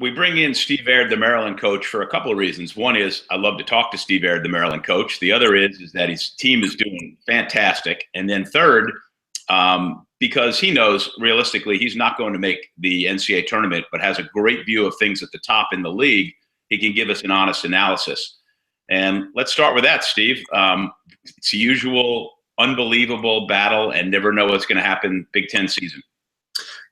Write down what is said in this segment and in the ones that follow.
We bring in Steve Aird, the Maryland coach, for a couple of reasons. One is I love to talk to Steve Aird, the Maryland coach. The other is that his team is doing fantastic. And then third, because he knows realistically he's not going to make the NCAA tournament, but has a great view of things at the top in the league, he can give us an honest analysis. And let's start with that, Steve. It's the usual unbelievable battle and never know what's going to happen Big Ten season.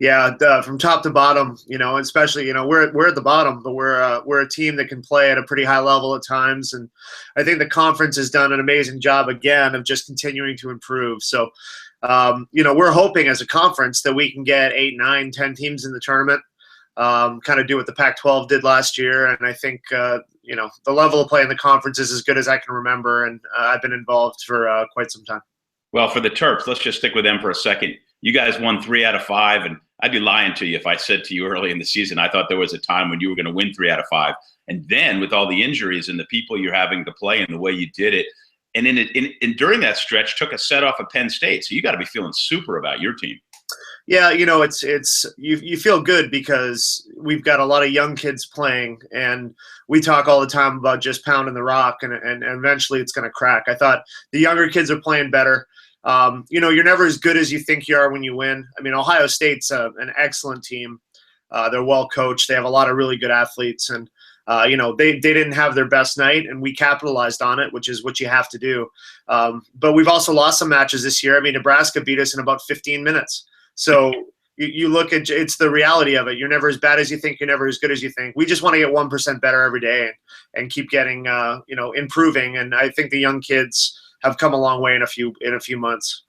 Yeah, from top to bottom, especially, we're at the bottom, but we're a team that can play at a pretty high level at times. And I think the conference has done an amazing job again of just continuing to improve. So, we're hoping as a conference that we can get 8, 9, 10 teams in the tournament, kind of do what the Pac-12 did last year. And I think, the level of play in the conference is as good as I can remember. And I've been involved for quite some time. Well, for the Terps, let's just stick with them for a second. You guys won 3 out of 5, and I'd be lying to you if I said to you early in the season I thought there was a time when you were going to win 3 out of 5. And then with all the injuries and the people you're having to play and the way you did it, and during that stretch took a set off of Penn State. So you got to be feeling super about your team. Yeah, it's you feel good because we've got a lot of young kids playing, and we talk all the time about just pounding the rock, and eventually it's going to crack. I thought the younger kids are playing better. You're never as good as you think you are when you win. I mean, Ohio State's an excellent team. They're well coached. They have a lot of really good athletes, and they didn't have their best night, and we capitalized on it, which is what you have to do. But we've also lost some matches this year. I mean, Nebraska beat us in about 15 minutes. So you look at it's the reality of it. You're never as bad as you think. You're never as good as you think. We just want to get 1% better every day and keep getting improving. And I think the young kids have come a long way in a few months.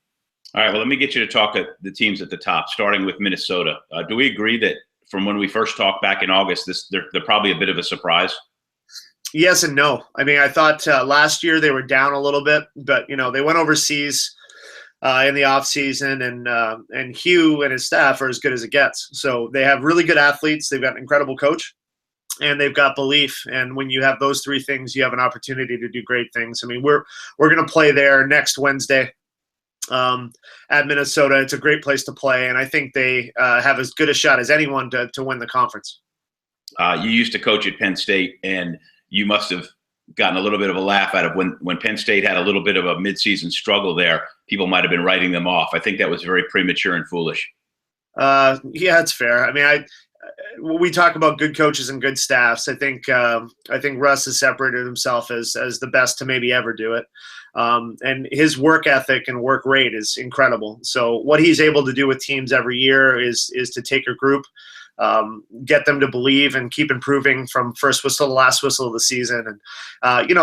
All right, well, let me get you to talk at the teams at the top, starting with Minnesota. Do we agree that from when we first talked back in August, they're probably a bit of a surprise? Yes and no. I mean, I thought last year they were down a little bit, but they went overseas in the offseason, and Hugh and his staff are as good as it gets. So they have really good athletes. They've got an incredible coach, and they've got belief. And when you have those three things, you have an opportunity to do great things. I mean, we're going to play there next Wednesday at Minnesota. It's a great place to play, and I think they have as good a shot as anyone to win the conference. You used to coach at Penn State, and you must have gotten a little bit of a laugh out of when Penn State had a little bit of a midseason struggle there. People might have been writing them off. I think that was very premature and foolish. Yeah, it's fair. I mean, we talk about good coaches and good staffs. I think Russ has separated himself as the best to maybe ever do it. And his work ethic and work rate is incredible. So what he's able to do with teams every year is to take a group, get them to believe and keep improving from first whistle to last whistle of the season. And,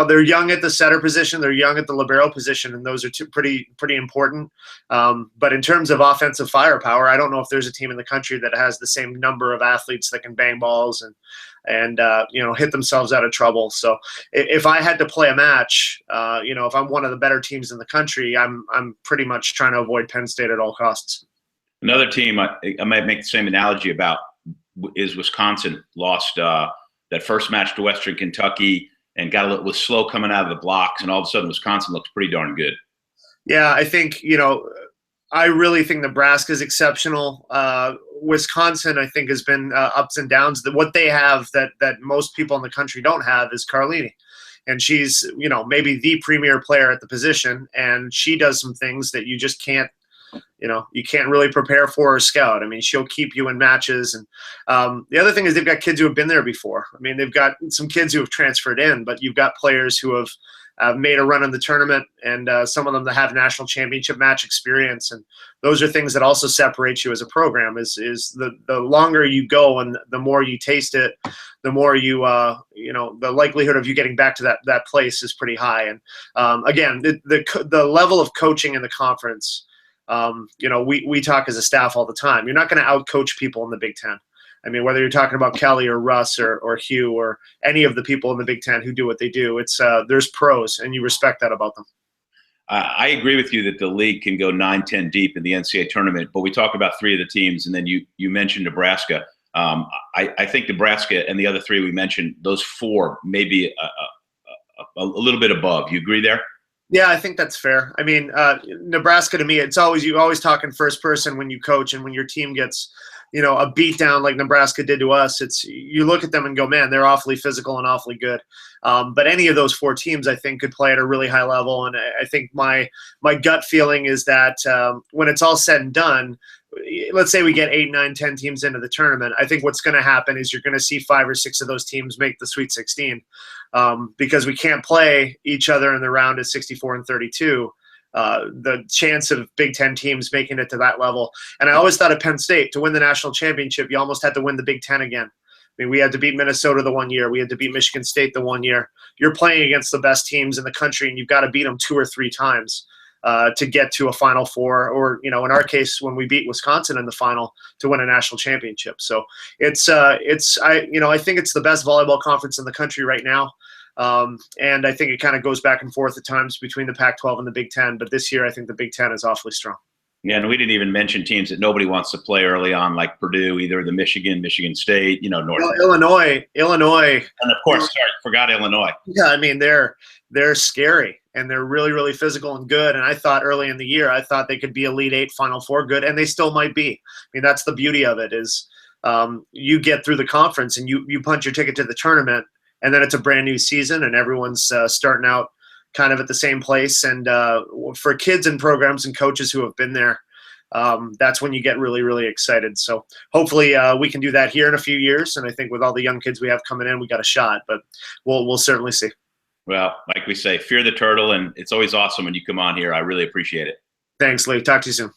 they're young at the setter position. They're young at the libero position, and those are pretty important. But in terms of offensive firepower, I don't know if there's a team in the country that has the same number of athletes that can bang balls and hit themselves out of trouble. So if I had to play a match, if I'm one of the better teams in the country, I'm pretty much trying to avoid Penn State at all costs. Another team I might make the same analogy about is Wisconsin. Lost that first match to Western Kentucky and was slow coming out of the blocks, and all of a sudden Wisconsin looks pretty darn good. Yeah, I think, I really think Nebraska's exceptional. Wisconsin, I think, has been ups and downs. What they have that most people in the country don't have is Carlini. And she's, maybe the premier player at the position, and she does some things that you just can't, you can't really prepare for or scout. I mean, she'll keep you in matches. And the other thing is they've got kids who have been there before. I mean, they've got some kids who have transferred in, but you've got players who have made a run in the tournament, and some of them that have national championship match experience. And those are things that also separate you as a program is the longer you go and the more you taste it, the more you, the likelihood of you getting back to that place is pretty high. And again, the level of coaching in the conference, we talk as a staff all the time. You're not going to out-coach people in the Big Ten. I mean, whether you're talking about Kelly or Russ or Hugh or any of the people in the Big Ten who do what they do, it's there's pros, and you respect that about them. I agree with you that the league can go 9-10 deep in the NCAA tournament, but we talk about 3 of the teams, and then you mentioned Nebraska. I think Nebraska and the other 3 we mentioned, those 4 maybe a little bit above. You agree there? Yeah, I think that's fair. I mean, Nebraska to me, you always talk in first person when you coach, and when your team gets a beatdown like Nebraska did to us, you look at them and go, man, they're awfully physical and awfully good. But any of those 4 teams, I think, could play at a really high level. And I think my gut feeling is that when it's all said and done, let's say we get 8, 9, 10 teams into the tournament, I think what's going to happen is you're going to see 5 or 6 of those teams make the Sweet 16 because we can't play each other in the round at 64 and 32. The chance of Big Ten teams making it to that level. And I always thought of Penn State, to win the national championship, you almost had to win the Big Ten again. I mean, we had to beat Minnesota the one year. We had to beat Michigan State the one year. You're playing against the best teams in the country, and you've got to beat them 2 or 3 times to get to a Final Four, or, in our case, when we beat Wisconsin in the final, to win a national championship. So I think it's the best volleyball conference in the country right now. And I think it kind of goes back and forth at times between the Pac-12 and the Big Ten. But this year, I think the Big Ten is awfully strong. Yeah, and we didn't even mention teams that nobody wants to play early on, like Purdue, either the Michigan State, North. Well, Illinois, and of course, forgot Illinois. Yeah, I mean they're scary, and they're really, really physical and good. And I thought early in the year, I thought they could be Elite 8, Final Four good, and they still might be. I mean, that's the beauty of it is you get through the conference and you punch your ticket to the tournament, and then it's a brand new season, and everyone's starting out kind of at the same place. And for kids and programs and coaches who have been there, that's when you get really, really excited. So hopefully we can do that here in a few years. And I think with all the young kids we have coming in, we got a shot. But we'll certainly see. Well, like we say, fear the turtle, and it's always awesome when you come on here. I really appreciate it. Thanks, Lee. Talk to you soon.